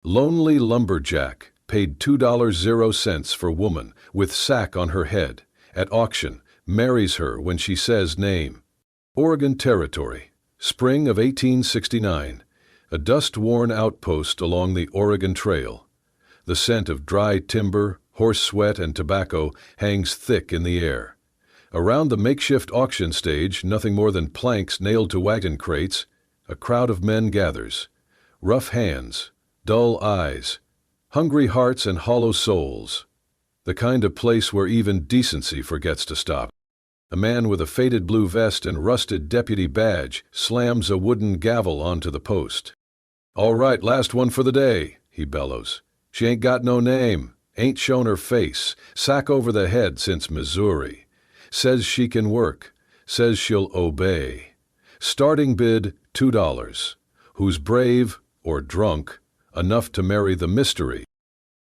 Lonely lumberjack, paid $2.00 for woman, with sack on her head, at auction, marries her when she says name. Oregon Territory, spring of 1869, a dust-worn outpost along the Oregon Trail. The scent of dry timber, horse sweat, and tobacco hangs thick in the air. Around the makeshift auction stage, nothing more than planks nailed to wagon crates, a crowd of men gathers. Rough hands, dull eyes, hungry hearts and hollow souls. The kind of place where even decency forgets to stop. A man with a faded blue vest and rusted deputy badge slams a wooden gavel onto the post. "All right, last one for the day," he bellows. "She ain't got no name, ain't shown her face, sack over the head since Missouri. Says she can work, says she'll obey. Starting bid, $2. Who's brave, or drunk, enough to marry the mystery?"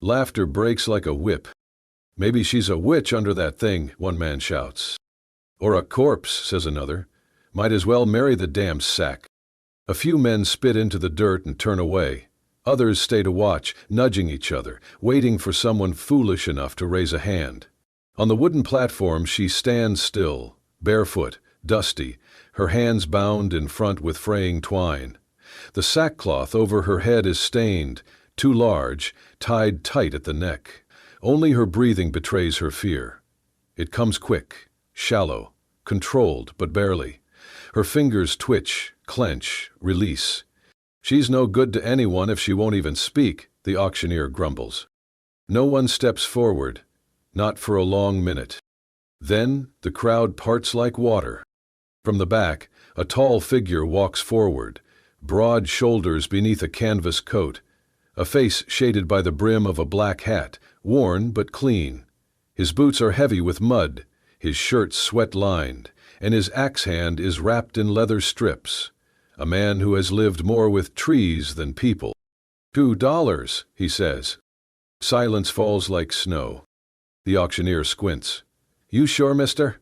Laughter breaks like a whip. "Maybe she's a witch under that thing," one man shouts. "Or a corpse," says another. "Might as well marry the damn sack." A few men spit into the dirt and turn away. Others stay to watch, nudging each other, waiting for someone foolish enough to raise a hand. On the wooden platform she stands still, barefoot, dusty, her hands bound in front with fraying twine. The sackcloth over her head is stained, too large, tied tight at the neck. Only her breathing betrays her fear. It comes quick, shallow, controlled, but barely. Her fingers twitch, clench, release. "She's no good to anyone if she won't even speak," the auctioneer grumbles. No one steps forward, not for a long minute. Then the crowd parts like water. From the back, a tall figure walks forward, broad shoulders beneath a canvas coat, a face shaded by the brim of a black hat, worn but clean. His boots are heavy with mud, his shirt sweat-lined, and his axe hand is wrapped in leather strips. A man who has lived more with trees than people. $2, he says. Silence falls like snow. The auctioneer squints. "You sure, mister?"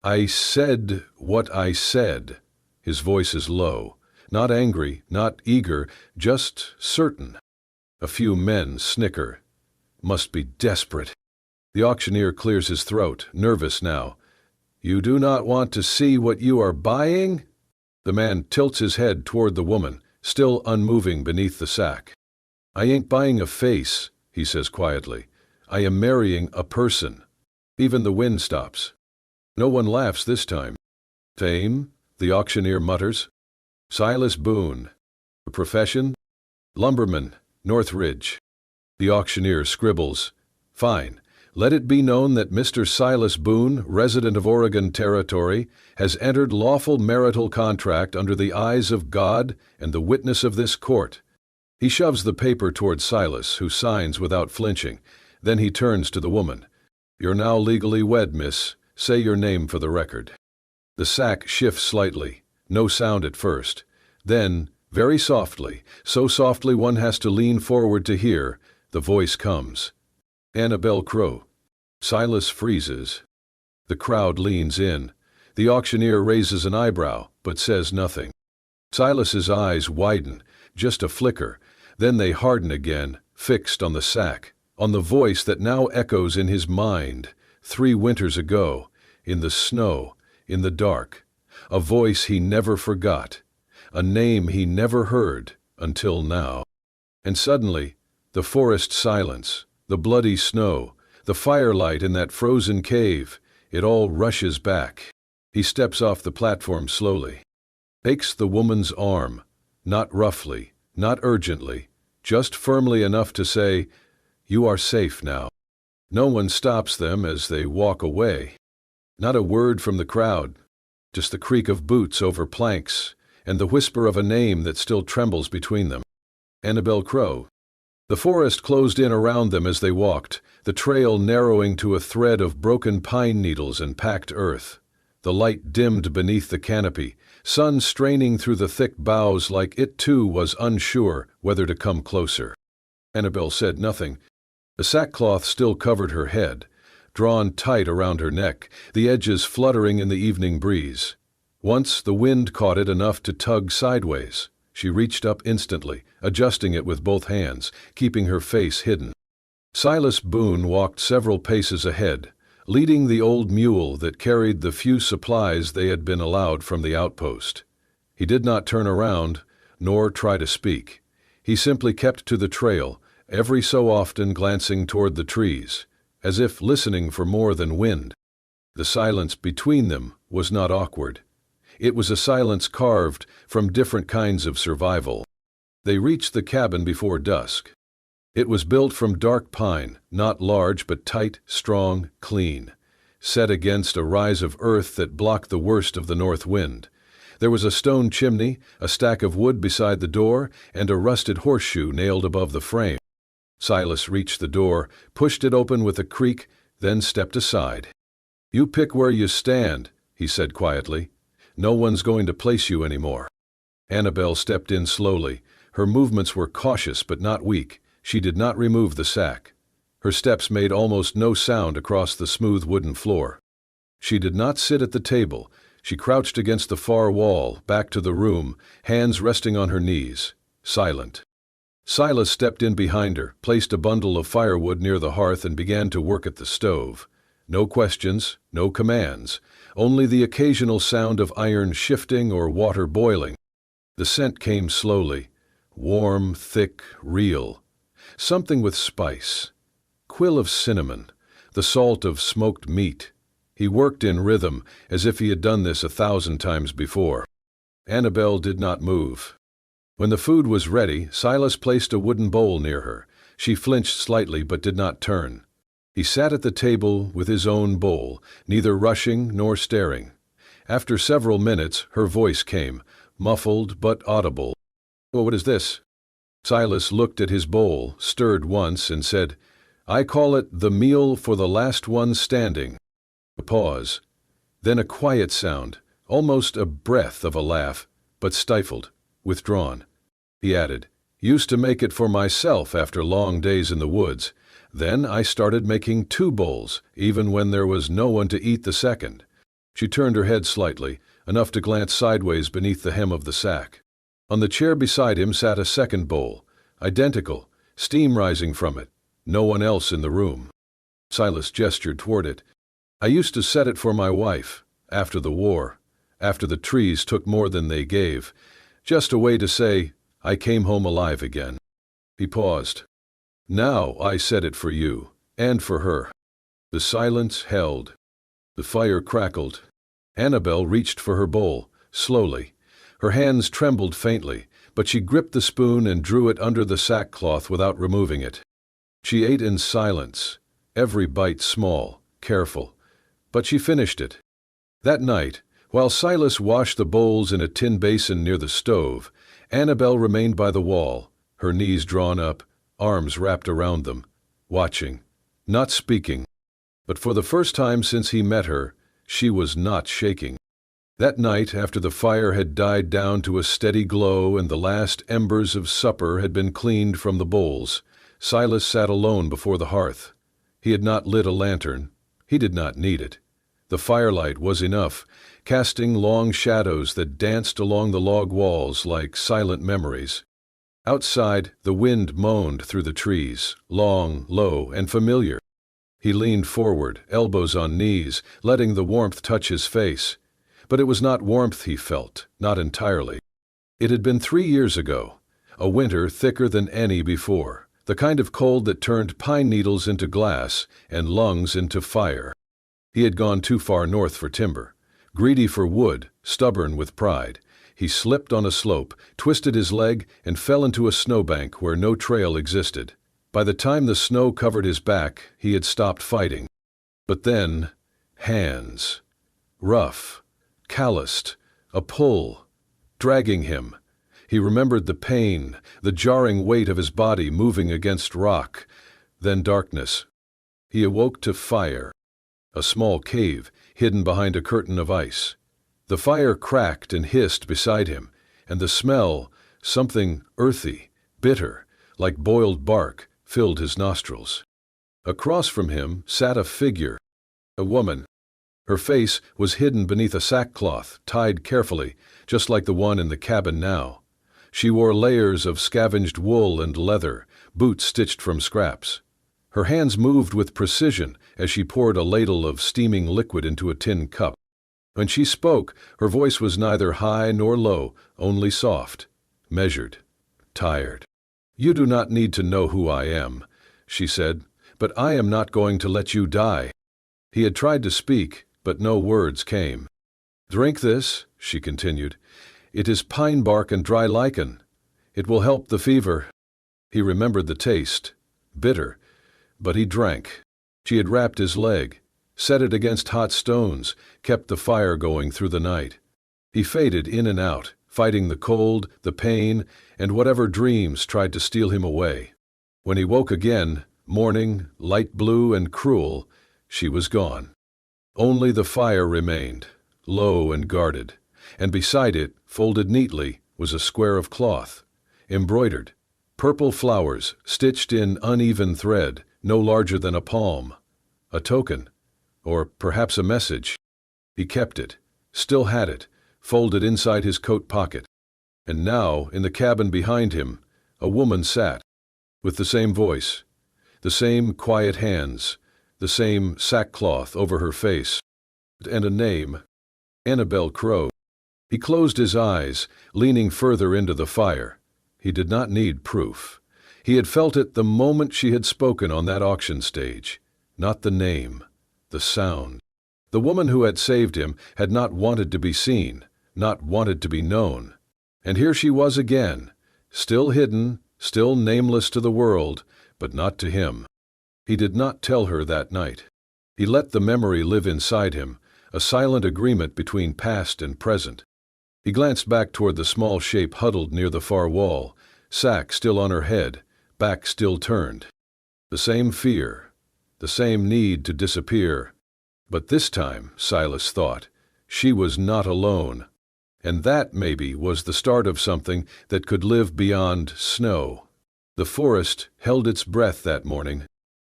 "I said what I said." His voice is low, not angry, not eager, just certain. A few men snicker. Must be desperate. The auctioneer clears his throat, nervous now. "You do not want to see what you are buying?" The man tilts his head toward the woman, still unmoving beneath the sack. "I ain't buying a face," he says quietly. "I am marrying a person." Even the wind stops. No one laughs this time. "Fame?" the auctioneer mutters. "Silas Boone." "Profession?" "Lumberman, Northridge." The auctioneer scribbles. "Fine. Let it be known that Mr. Silas Boone, resident of Oregon Territory, has entered lawful marital contract under the eyes of God and the witness of this court." He shoves the paper toward Silas, who signs without flinching. Then he turns to the woman. "You're now legally wed, miss. Say your name for the record." The sack shifts slightly, no sound at first. Then, very softly, so softly one has to lean forward to hear, the voice comes. "Annabelle Crow." Silas freezes. The crowd leans in. The auctioneer raises an eyebrow, but says nothing. Silas's eyes widen, just a flicker, then they harden again, fixed on the sack, on the voice that now echoes in his mind, 3 winters ago, in the snow, in the dark. A voice he never forgot, a name he never heard, until now. And suddenly, the forest silence, the bloody snow, the firelight in that frozen cave, it all rushes back. He steps off the platform slowly, takes the woman's arm, not roughly, not urgently, just firmly enough to say, "You are safe now." No one stops them as they walk away. Not a word from the crowd, just the creak of boots over planks and the whisper of a name that still trembles between them. Annabelle Crow. The forest closed in around them as they walked, the trail narrowing to a thread of broken pine needles and packed earth. The light dimmed beneath the canopy, sun straining through the thick boughs like it too was unsure whether to come closer. Annabelle said nothing. The sackcloth still covered her head, drawn tight around her neck, the edges fluttering in the evening breeze. Once the wind caught it enough to tug sideways. She reached up instantly, adjusting it with both hands, keeping her face hidden. Silas Boone walked several paces ahead, leading the old mule that carried the few supplies they had been allowed from the outpost. He did not turn around, nor try to speak. He simply kept to the trail, every so often glancing toward the trees, as if listening for more than wind. The silence between them was not awkward. It was a silence carved from different kinds of survival. They reached the cabin before dusk. It was built from dark pine, not large but tight, strong, clean, set against a rise of earth that blocked the worst of the north wind. There was a stone chimney, a stack of wood beside the door, and a rusted horseshoe nailed above the frame. Silas reached the door, pushed it open with a creak, then stepped aside. "You pick where you stand," he said quietly. "No one's going to place you anymore." Annabelle stepped in slowly. Her movements were cautious but not weak. She did not remove the sack. Her steps made almost no sound across the smooth wooden floor. She did not sit at the table. She crouched against the far wall, back to the room, hands resting on her knees, silent. Silas stepped in behind her, placed a bundle of firewood near the hearth and began to work at the stove. No questions, no commands, only the occasional sound of iron shifting or water boiling. The scent came slowly, warm, thick, real. Something with spice. Quill of cinnamon, the salt of smoked meat. He worked in rhythm, as if he had done this 1,000 times before. Annabelle did not move. When the food was ready, Silas placed a wooden bowl near her. She flinched slightly but did not turn. He sat at the table with his own bowl, neither rushing nor staring. After several minutes, her voice came, muffled but audible. "Well, what is this?" Silas looked at his bowl, stirred once, and said, "I call it the meal for the last one standing." A pause. Then a quiet sound, almost a breath of a laugh, but stifled, withdrawn. He added, "Used to make it for myself after long days in the woods. Then I started making 2 bowls, even when there was no one to eat the second." She turned her head slightly, enough to glance sideways beneath the hem of the sack. On the chair beside him sat a second bowl, identical, steam rising from it, no one else in the room. Silas gestured toward it. "I used to set it for my wife, after the war, after the trees took more than they gave. Just a way to say, I came home alive again." He paused. "Now I set it for you, and for her." The silence held. The fire crackled. Annabelle reached for her bowl, slowly. Her hands trembled faintly, but she gripped the spoon and drew it under the sackcloth without removing it. She ate in silence, every bite small, careful, but she finished it. That night, while Silas washed the bowls in a tin basin near the stove, Annabelle remained by the wall, her knees drawn up, arms wrapped around them, watching, not speaking. But for the first time since he met her, she was not shaking. That night, after the fire had died down to a steady glow and the last embers of supper had been cleaned from the bowls, Silas sat alone before the hearth. He had not lit a lantern. He did not need it. The firelight was enough, casting long shadows that danced along the log walls like silent memories. Outside, the wind moaned through the trees, long, low, and familiar. He leaned forward, elbows on knees, letting the warmth touch his face. But it was not warmth he felt, not entirely. It had been 3 years ago, a winter thicker than any before, the kind of cold that turned pine needles into glass and lungs into fire. He had gone too far north for timber. Greedy for wood, stubborn with pride, he slipped on a slope, twisted his leg, and fell into a snowbank where no trail existed. By the time the snow covered his back, he had stopped fighting. But then, hands. Rough, calloused, a pull, dragging him. He remembered the pain, the jarring weight of his body moving against rock. Then darkness. He awoke to fire. A small cave, hidden behind a curtain of ice. The fire cracked and hissed beside him, and the smell, something earthy, bitter, like boiled bark, filled his nostrils. Across from him sat a figure, a woman. Her face was hidden beneath a sackcloth, tied carefully, just like the one in the cabin now. She wore layers of scavenged wool and leather, boots stitched from scraps. Her hands moved with precision as she poured a ladle of steaming liquid into a tin cup. When she spoke, her voice was neither high nor low, only soft, measured, tired. "You do not need to know who I am," she said, "but I am not going to let you die." He had tried to speak, but no words came. "Drink this," she continued. "It is pine bark and dry lichen. It will help the fever." He remembered the taste, bitter, but he drank. She had wrapped his leg, set it against hot stones, kept the fire going through the night. He faded in and out, fighting the cold, the pain, and whatever dreams tried to steal him away. When he woke again, morning, light blue and cruel, she was gone. Only the fire remained, low and guarded, and beside it, folded neatly, was a square of cloth, embroidered, purple flowers stitched in uneven thread, no larger than a palm. A token, or perhaps a message. He kept it, still had it, folded inside his coat pocket. And now, in the cabin behind him, a woman sat, with the same voice, the same quiet hands, the same sackcloth over her face, and a name, Annabel Crow. He closed his eyes, leaning further into the fire. He did not need proof. He had felt it the moment she had spoken on that auction stage. Not the name, the sound. The woman who had saved him had not wanted to be seen, not wanted to be known. And here she was again, still hidden, still nameless to the world, but not to him. He did not tell her that night. He let the memory live inside him, a silent agreement between past and present. He glanced back toward the small shape huddled near the far wall, sack still on her head, back still turned. The same fear, the same need to disappear. But this time, Silas thought, she was not alone. And that, maybe, was the start of something that could live beyond snow. The forest held its breath that morning.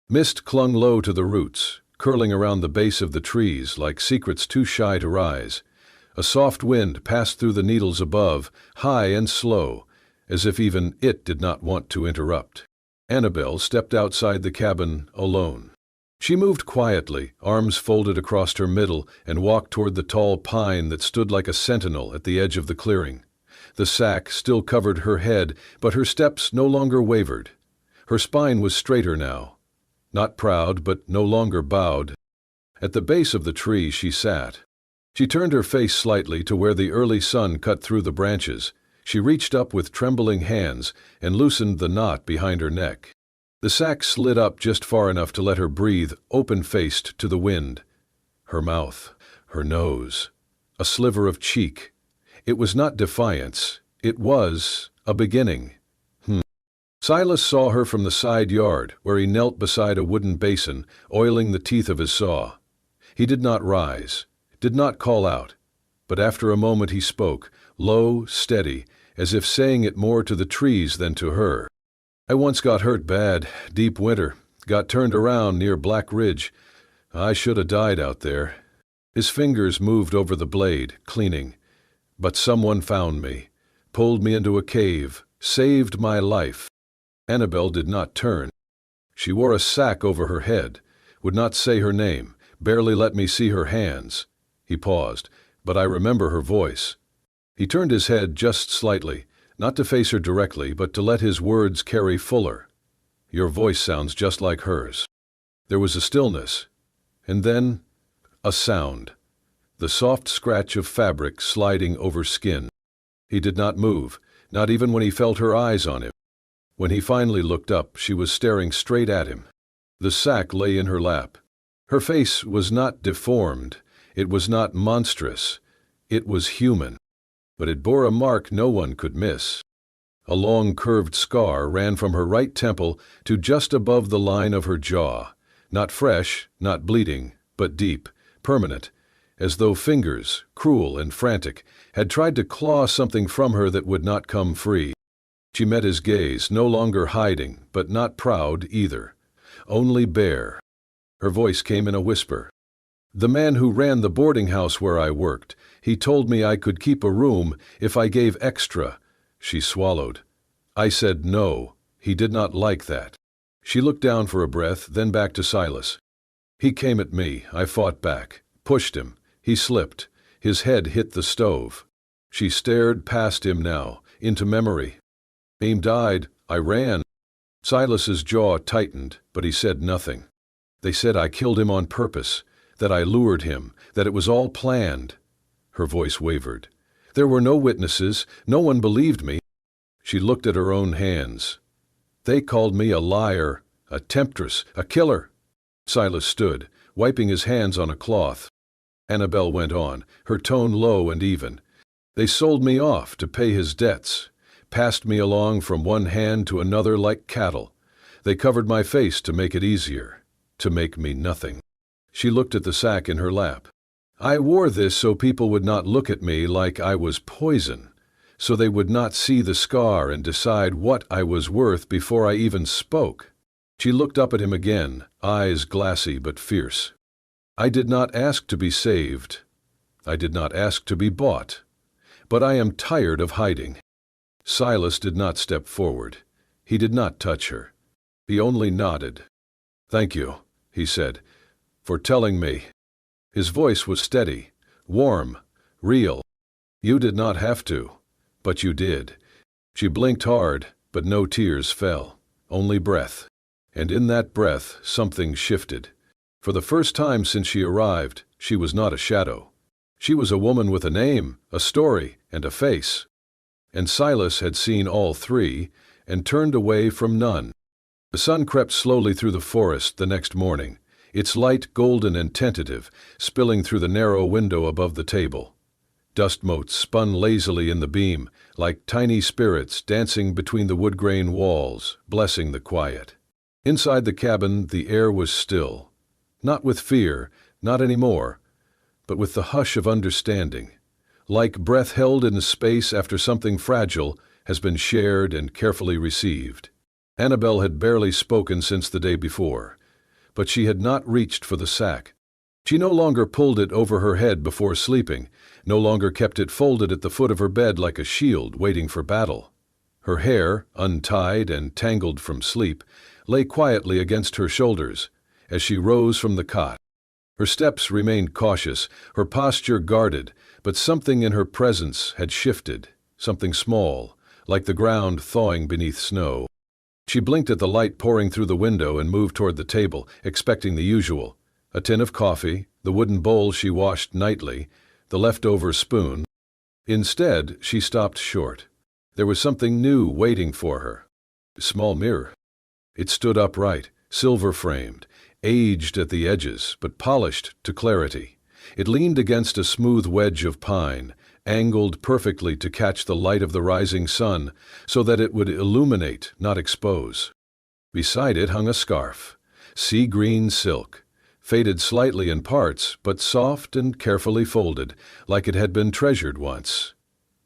Mist clung low to the roots, curling around the base of the trees like secrets too shy to rise. A soft wind passed through the needles above, high and slow, as if even it did not want to interrupt. Annabel stepped outside the cabin alone. She moved quietly, arms folded across her middle, and walked toward the tall pine that stood like a sentinel at the edge of the clearing. The sack still covered her head, but her steps no longer wavered. Her spine was straighter now. Not proud, but no longer bowed. At the base of the tree she sat. She turned her face slightly to where the early sun cut through the branches. She reached up with trembling hands and loosened the knot behind her neck. The sack slid up just far enough to let her breathe, open-faced to the wind. Her mouth, her nose, a sliver of cheek. It was not defiance. It was a beginning. Silas saw her from the side yard, where he knelt beside a wooden basin, oiling the teeth of his saw. He did not rise, did not call out, but after a moment he spoke, low, steady, as if saying it more to the trees than to her. "I once got hurt bad, deep winter, got turned around near Black Ridge. I should have died out there." His fingers moved over the blade, cleaning. "But someone found me, pulled me into a cave, saved my life." Annabel did not turn. She wore a sack over her head, would not say her name, barely let me see her hands. He paused, but I remember her voice. He turned his head just slightly, not to face her directly, but to let his words carry fuller. "Your voice sounds just like hers." There was a stillness, and then a sound, the soft scratch of fabric sliding over skin. He did not move, not even when he felt her eyes on him. When he finally looked up, she was staring straight at him. The sack lay in her lap. Her face was not deformed, it was not monstrous, it was human. But it bore a mark no one could miss. A long curved scar ran from her right temple to just above the line of her jaw, not fresh, not bleeding, but deep, permanent, as though fingers, cruel and frantic, had tried to claw something from her that would not come free. She met his gaze, no longer hiding, but not proud either, only bare. Her voice came in a whisper. "The man who ran the boarding house where I worked, he told me I could keep a room if I gave extra. She swallowed. I said no. He did not like that. She looked down for a breath, then back to Silas. He came at me. I fought back, pushed him. He slipped. His head hit the stove. She stared past him now, into memory. Aim died. I ran. Silas's jaw tightened, but he said nothing. They said I killed him on purpose, that I lured him, that it was all planned. Her voice wavered. There were no witnesses. No one believed me. She looked at her own hands. They called me a liar, a temptress, a killer. Silas stood, wiping his hands on a cloth. Annabelle went on, her tone low and even. They sold me off to pay his debts, passed me along from one hand to another like cattle. They covered my face to make it easier, to make me nothing. She looked at the sack in her lap. I wore this so people would not look at me like I was poison, so they would not see the scar and decide what I was worth before I even spoke. She looked up at him again, eyes glassy but fierce. I did not ask to be saved. I did not ask to be bought. But I am tired of hiding. Silas did not step forward. He did not touch her. He only nodded. Thank you, he said, for telling me. His voice was steady, warm, real. You did not have to, but you did. She blinked hard, but no tears fell, only breath. And in that breath, something shifted. For the first time since she arrived, she was not a shadow. She was a woman with a name, a story, and a face. And Silas had seen all three, and turned away from none. The sun crept slowly through the forest the next morning, its light golden and tentative, spilling through the narrow window above the table. Dust motes spun lazily in the beam, like tiny spirits dancing between the wood-grain walls, blessing the quiet. Inside the cabin, the air was still, not with fear, not anymore, but with the hush of understanding, like breath held in space after something fragile has been shared and carefully received. Annabelle had barely spoken since the day before, but she had not reached for the sack. She no longer pulled it over her head before sleeping, no longer kept it folded at the foot of her bed like a shield waiting for battle. Her hair, untied and tangled from sleep, lay quietly against her shoulders as she rose from the cot. Her steps remained cautious, her posture guarded, but something in her presence had shifted, something small, like the ground thawing beneath snow. She blinked at the light pouring through the window and moved toward the table, expecting the usual. A tin of coffee, the wooden bowl she washed nightly, the leftover spoon. Instead, she stopped short. There was something new waiting for her. A small mirror. It stood upright, silver-framed, aged at the edges, but polished to clarity. It leaned against a smooth wedge of pine, angled perfectly to catch the light of the rising sun, so that it would illuminate, not expose. Beside it hung a scarf, sea-green silk, faded slightly in parts, but soft and carefully folded, like it had been treasured once.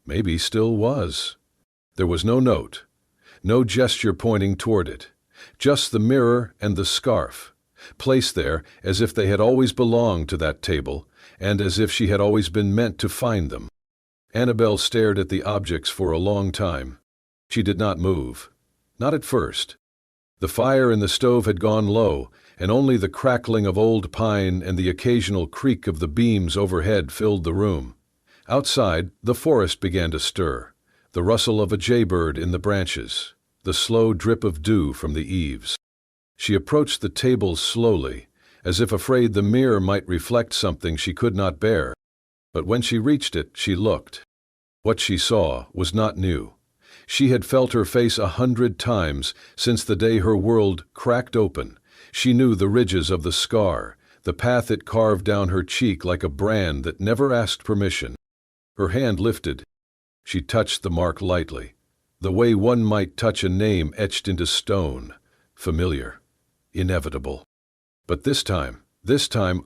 Maybe still was. There was no note, no gesture pointing toward it, just the mirror and the scarf, placed there as if they had always belonged to that table, and as if she had always been meant to find them. Annabelle stared at the objects for a long time. She did not move. Not at first. The fire in the stove had gone low, and only the crackling of old pine and the occasional creak of the beams overhead filled the room. Outside, the forest began to stir, the rustle of a jaybird in the branches, the slow drip of dew from the eaves. She approached the table slowly, as if afraid the mirror might reflect something she could not bear. But when she reached it, she looked. What she saw was not new. She had felt her face 100 times since the day her world cracked open. She knew the ridges of the scar, the path it carved down her cheek like a brand that never asked permission. Her hand lifted. She touched the mark lightly, the way one might touch a name etched into stone, familiar, inevitable. But this time,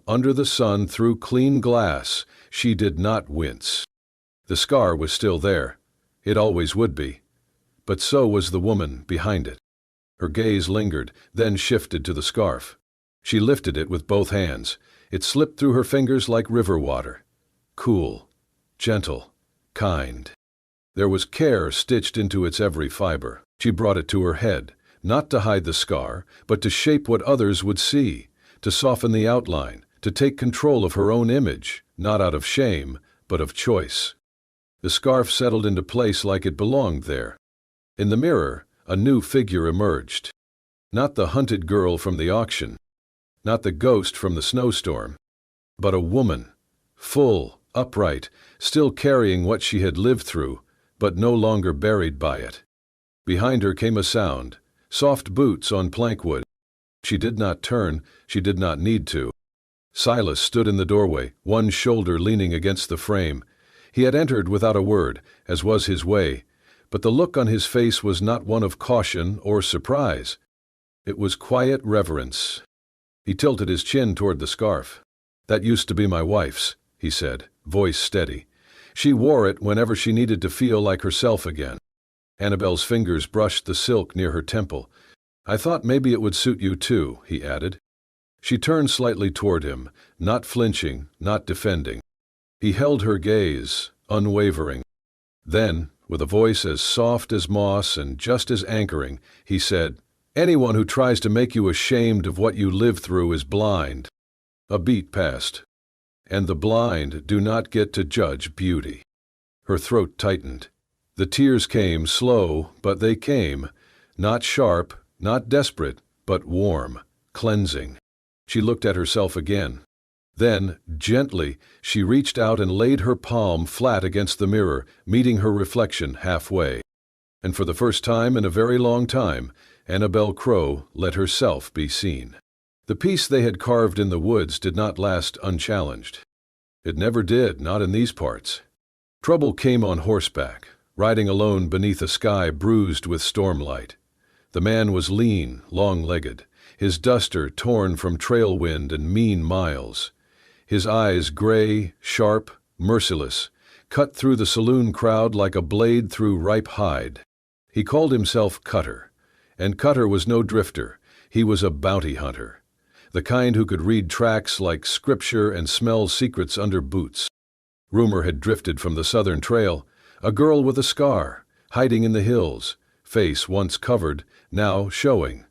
under the sun through clean glass, she did not wince. The scar was still there. It always would be. But so was the woman behind it. Her gaze lingered, then shifted to the scarf. She lifted it with both hands. It slipped through her fingers like river water. Cool, gentle, kind. There was care stitched into its every fiber. She brought it to her head, not to hide the scar, but to shape what others would see, to soften the outline, to take control of her own image, not out of shame, but of choice. The scarf settled into place like it belonged there. In the mirror, a new figure emerged. Not the hunted girl from the auction, not the ghost from the snowstorm, but a woman, full, upright, still carrying what she had lived through, but no longer buried by it. Behind her came a sound, soft boots on plankwood. She did not turn, she did not need to. Silas stood in the doorway, one shoulder leaning against the frame. He had entered without a word, as was his way, but the look on his face was not one of caution or surprise. It was quiet reverence. He tilted his chin toward the scarf. "That used to be my wife's," he said, voice steady. "She wore it whenever she needed to feel like herself again." Annabelle's fingers brushed the silk near her temple. "I thought maybe it would suit you too," he added. She turned slightly toward him, not flinching, not defending. He held her gaze, unwavering. Then, with a voice as soft as moss and just as anchoring, he said, "Anyone who tries to make you ashamed of what you lived through is blind." A beat passed. "And the blind do not get to judge beauty." Her throat tightened. The tears came slow, but they came, not sharp, not desperate, but warm, cleansing. She looked at herself again. Then, gently, she reached out and laid her palm flat against the mirror, meeting her reflection halfway. And for the first time in a very long time, Annabelle Crowe let herself be seen. The piece they had carved in the woods did not last unchallenged. It never did, not in these parts. Trouble came on horseback, riding alone beneath a sky bruised with stormlight. The man was lean, long-legged, his duster torn from trail wind and mean miles. His eyes gray, sharp, merciless, cut through the saloon crowd like a blade through ripe hide. He called himself Cutter, and Cutter was no drifter. He was a bounty hunter, the kind who could read tracks like scripture and smell secrets under boots. Rumor had drifted from the southern trail, a girl with a scar, hiding in the hills, face once covered, now showing.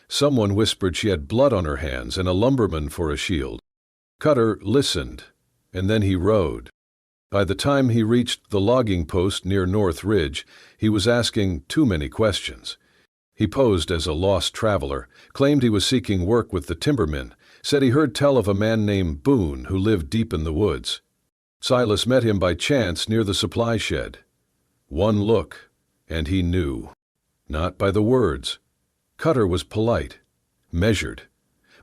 Someone whispered she had blood on her hands and a lumberman for a shield. Cutter listened, and then he rode. By the time he reached the logging post near North Ridge, he was asking too many questions. He posed as a lost traveler, claimed he was seeking work with the timbermen, said he heard tell of a man named Boone who lived deep in the woods. Silas met him by chance near the supply shed. One look, and he knew. Not by the words. Cutter was polite, measured.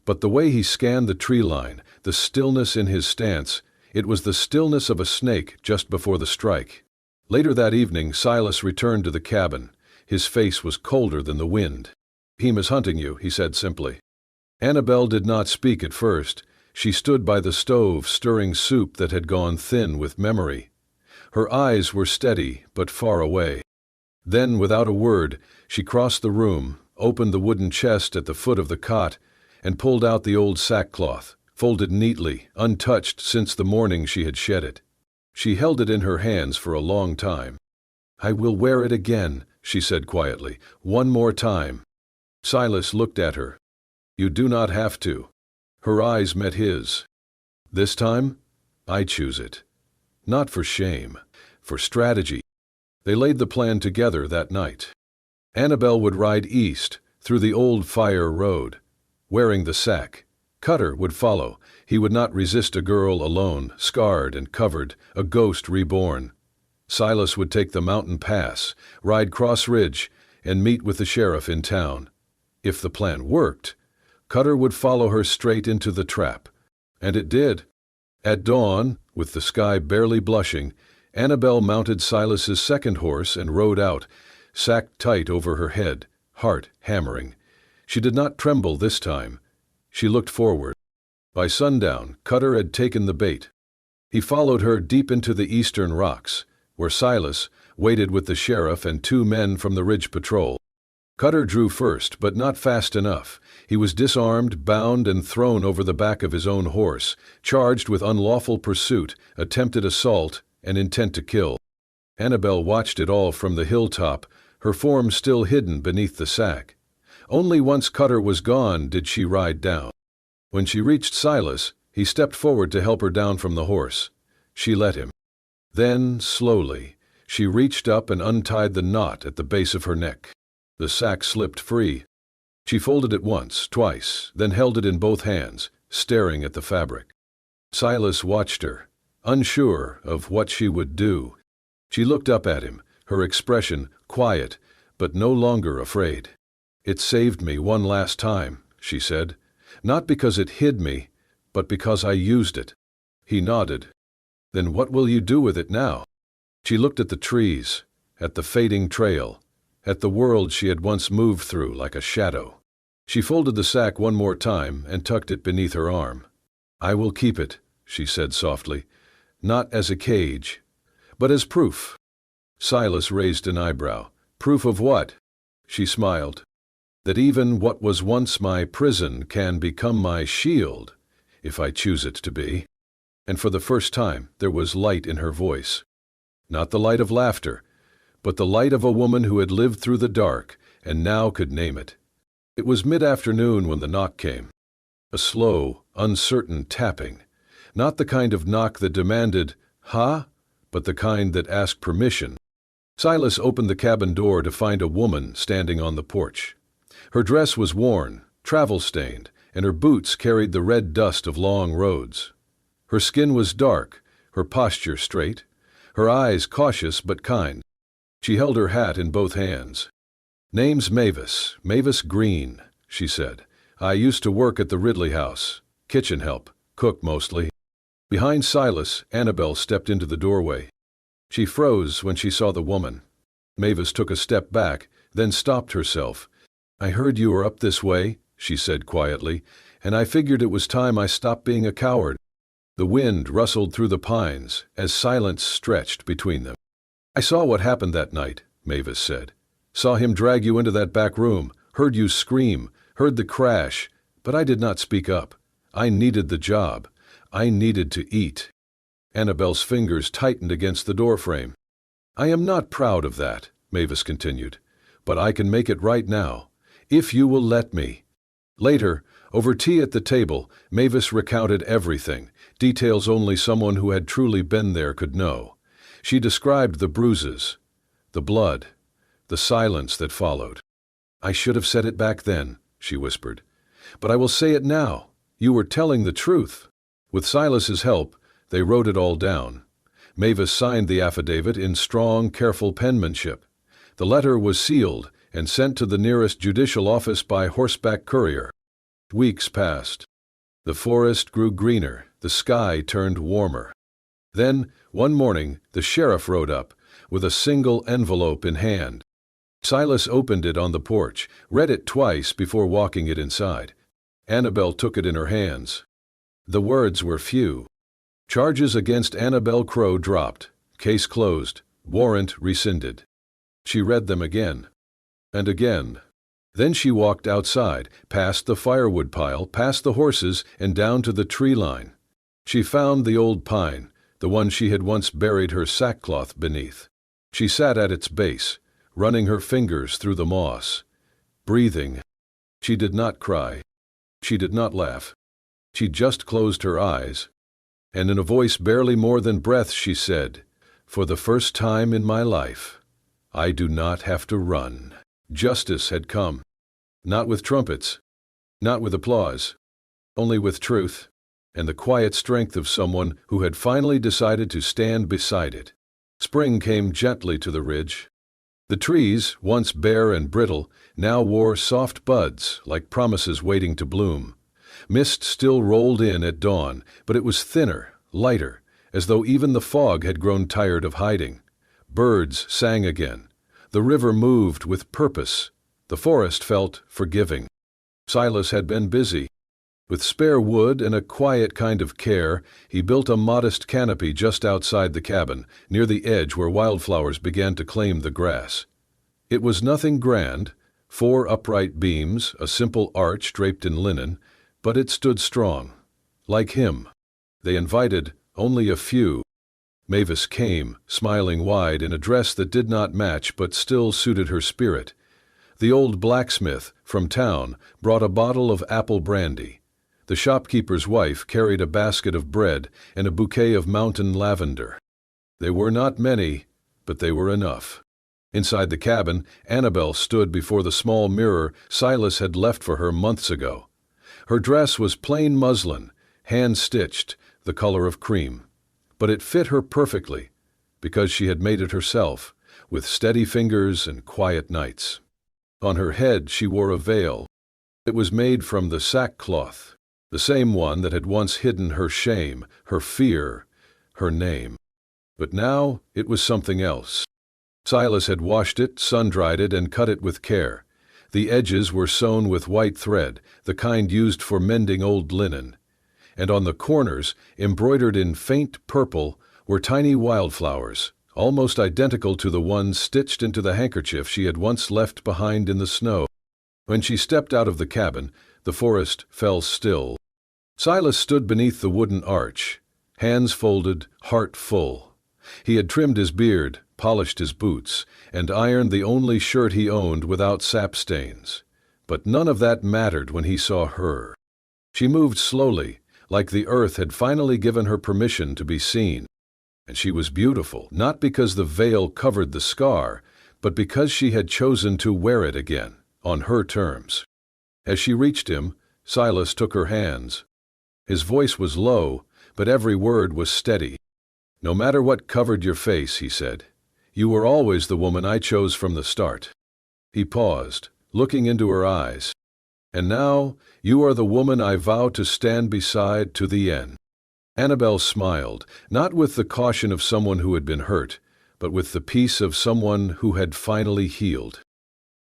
But the way he scanned the tree line, the stillness in his stance, it was the stillness of a snake just before the strike. Later that evening, Silas returned to the cabin. His face was colder than the wind. "He is hunting you," he said simply. Annabelle did not speak at first. She stood by the stove stirring soup that had gone thin with memory. Her eyes were steady but far away. Then, without a word, she crossed the room, opened the wooden chest at the foot of the cot, and pulled out the old sackcloth, folded neatly, untouched since the morning she had shed it. She held it in her hands for a long time. "I will wear it again," she said quietly, "one more time." Silas looked at her. "You do not have to." Her eyes met his. "This time, I choose it. Not for shame, for strategy." They laid the plan together that night. Annabelle would ride east, through the old fire road, wearing the sack. Cutter would follow. He would not resist a girl alone, scarred and covered, a ghost reborn. Silas would take the mountain pass, ride Cross Ridge, and meet with the sheriff in town. If the plan worked, Cutter would follow her straight into the trap. And it did. At dawn, with the sky barely blushing, Annabelle mounted Silas's second horse and rode out, sack tight over her head, heart hammering. She did not tremble this time. She looked forward. By sundown, Cutter had taken the bait. He followed her deep into the eastern rocks, where Silas waited with the sheriff and 2 men from the Ridge Patrol. Cutter drew first, but not fast enough. He was disarmed, bound, and thrown over the back of his own horse, charged with unlawful pursuit, attempted assault, and intent to kill. Annabel watched it all from the hilltop, her form still hidden beneath the sack. Only once Cutter was gone did she ride down. When she reached Silas, he stepped forward to help her down from the horse. She let him. Then, slowly, she reached up and untied the knot at the base of her neck. The sack slipped free. She folded it once, twice, then held it in both hands, staring at the fabric. Silas watched her, unsure of what she would do. She looked up at him, her expression quiet, but no longer afraid. "It saved me one last time," she said. "Not because it hid me, but because I used it." He nodded. "Then what will you do with it now?" She looked at the trees, at the fading trail, at the world she had once moved through like a shadow. She folded the sack one more time and tucked it beneath her arm. "I will keep it," she said softly, "not as a cage, but as proof." Silas raised an eyebrow. "Proof of what?" She smiled. "That even what was once my prison can become my shield, if I choose it to be." And for the first time there was light in her voice. Not the light of laughter, but the light of a woman who had lived through the dark and now could name it. It was mid-afternoon when the knock came. A slow, uncertain tapping. Not the kind of knock that demanded, "Ha?" but the kind that asked permission. Silas opened the cabin door to find a woman standing on the porch. Her dress was worn, travel-stained, and her boots carried the red dust of long roads. Her skin was dark, her posture straight, her eyes cautious but kind. She held her hat in both hands. "Name's Mavis Green," she said. "I used to work at the Ridley House. Kitchen help, cook mostly." Behind Silas, Annabel stepped into the doorway. She froze when she saw the woman. Mavis took a step back, then stopped herself. "I heard you were up this way," she said quietly, "and I figured it was time I stopped being a coward." The wind rustled through the pines as silence stretched between them. "I saw what happened that night," Mavis said. "Saw him drag you into that back room, heard you scream, heard the crash, but I did not speak up. I needed the job. I needed to eat." Annabel's fingers tightened against the doorframe. "I am not proud of that," Mavis continued, "but I can make it right now, if you will let me." Later, over tea at the table, Mavis recounted everything, details only someone who had truly been there could know. She described the bruises, the blood, the silence that followed. "I should have said it back then," she whispered. "But I will say it now. You were telling the truth." With Silas's help, they wrote it all down. Mavis signed the affidavit in strong, careful penmanship. The letter was sealed and sent to the nearest judicial office by horseback courier. Weeks passed. The forest grew greener, the sky turned warmer. Then, one morning, the sheriff rode up, with a single envelope in hand. Silas opened it on the porch, read it twice before walking it inside. Annabel took it in her hands. The words were few. Charges against Annabel Crow dropped. Case closed. Warrant rescinded. She read them again. And again. Then she walked outside, past the firewood pile, past the horses, and down to the tree line. She found the old pine, the one she had once buried her sackcloth beneath. She sat at its base, running her fingers through the moss, breathing. She did not cry. She did not laugh. She just closed her eyes. And in a voice barely more than breath she said, "For the first time in my life, I do not have to run." Justice had come. Not with trumpets, not with applause, only with truth, and the quiet strength of someone who had finally decided to stand beside it. Spring came gently to the ridge. The trees, once bare and brittle, now wore soft buds like promises waiting to bloom. Mist still rolled in at dawn, but it was thinner, lighter, as though even the fog had grown tired of hiding. Birds sang again. The river moved with purpose. The forest felt forgiving. Silas had been busy. With spare wood and a quiet kind of care, he built a modest canopy just outside the cabin, near the edge where wildflowers began to claim the grass. It was nothing grand, 4 upright beams, a simple arch draped in linen, but it stood strong. Like him. They invited only a few. Mavis came, smiling wide in a dress that did not match but still suited her spirit. The old blacksmith, from town, brought a bottle of apple brandy. The shopkeeper's wife carried a basket of bread and a bouquet of mountain lavender. They were not many, but they were enough. Inside the cabin, Annabel stood before the small mirror Silas had left for her months ago. Her dress was plain muslin, hand-stitched, the color of cream. But it fit her perfectly, because she had made it herself, with steady fingers and quiet nights. On her head she wore a veil. It was made from the sackcloth, the same one that had once hidden her shame, her fear, her name. But now it was something else. Silas had washed it, sun-dried it, and cut it with care. The edges were sewn with white thread, the kind used for mending old linen. And on the corners, embroidered in faint purple, were tiny wildflowers, almost identical to the ones stitched into the handkerchief she had once left behind in the snow. When she stepped out of the cabin, the forest fell still. Silas stood beneath the wooden arch, hands folded, heart full. He had trimmed his beard, polished his boots, and ironed the only shirt he owned without sap stains. But none of that mattered when he saw her. She moved slowly, like the earth had finally given her permission to be seen. And she was beautiful, not because the veil covered the scar, but because she had chosen to wear it again, on her terms. As she reached him, Silas took her hands. His voice was low, but every word was steady. "No matter what covered your face," he said, "you were always the woman I chose from the start." He paused, looking into her eyes. "And now, you are the woman I vow to stand beside to the end." Annabel smiled, not with the caution of someone who had been hurt, but with the peace of someone who had finally healed.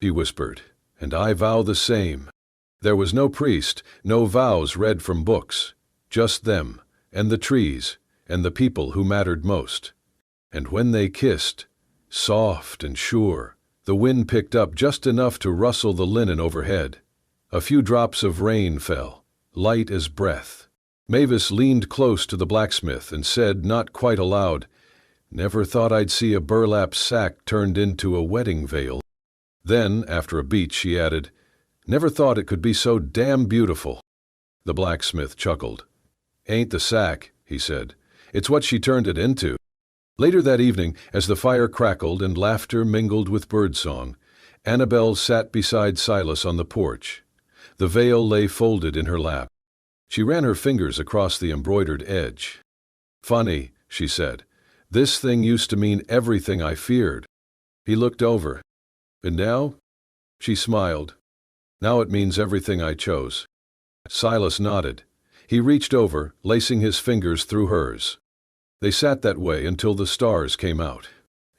She whispered, "And I vow the same." There was no priest, no vows read from books, just them, and the trees, and the people who mattered most. And when they kissed, soft and sure, the wind picked up just enough to rustle the linen overhead. A few drops of rain fell, light as breath. Mavis leaned close to the blacksmith and said, not quite aloud, "Never thought I'd see a burlap sack turned into a wedding veil." Then, after a beat, she added, "Never thought it could be so damn beautiful." The blacksmith chuckled. "Ain't the sack," he said. "It's what she turned it into." Later that evening, as the fire crackled and laughter mingled with birdsong, Annabel sat beside Silas on the porch. The veil lay folded in her lap. She ran her fingers across the embroidered edge. "Funny," she said. "This thing used to mean everything I feared." He looked over. "And now?" She smiled. "Now it means everything I chose." Silas nodded. He reached over, lacing his fingers through hers. They sat that way until the stars came out.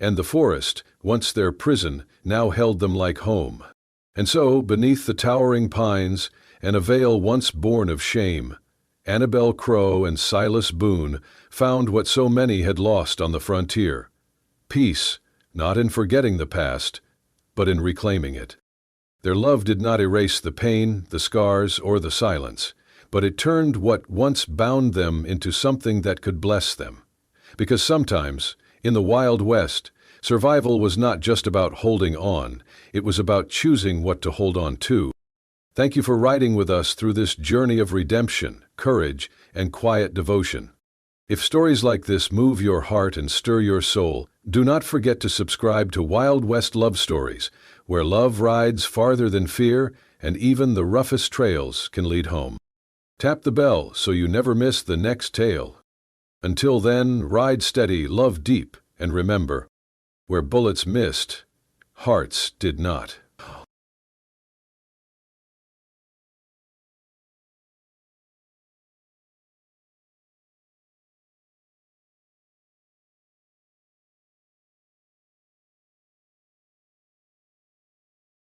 And the forest, once their prison, now held them like home. And so, beneath the towering pines, and a veil once born of shame, Annabel Crow and Silas Boone found what so many had lost on the frontier. Peace, not in forgetting the past, but in reclaiming it. Their love did not erase the pain, the scars, or the silence, but it turned what once bound them into something that could bless them. Because sometimes, in the Wild West, survival was not just about holding on, it was about choosing what to hold on to. Thank you for riding with us through this journey of redemption, courage, and quiet devotion. If stories like this move your heart and stir your soul, do not forget to subscribe to Wild West Love Stories, where love rides farther than fear, and even the roughest trails can lead home. Tap the bell so you never miss the next tale. Until then, ride steady, love deep, and remember, where bullets missed, hearts did not.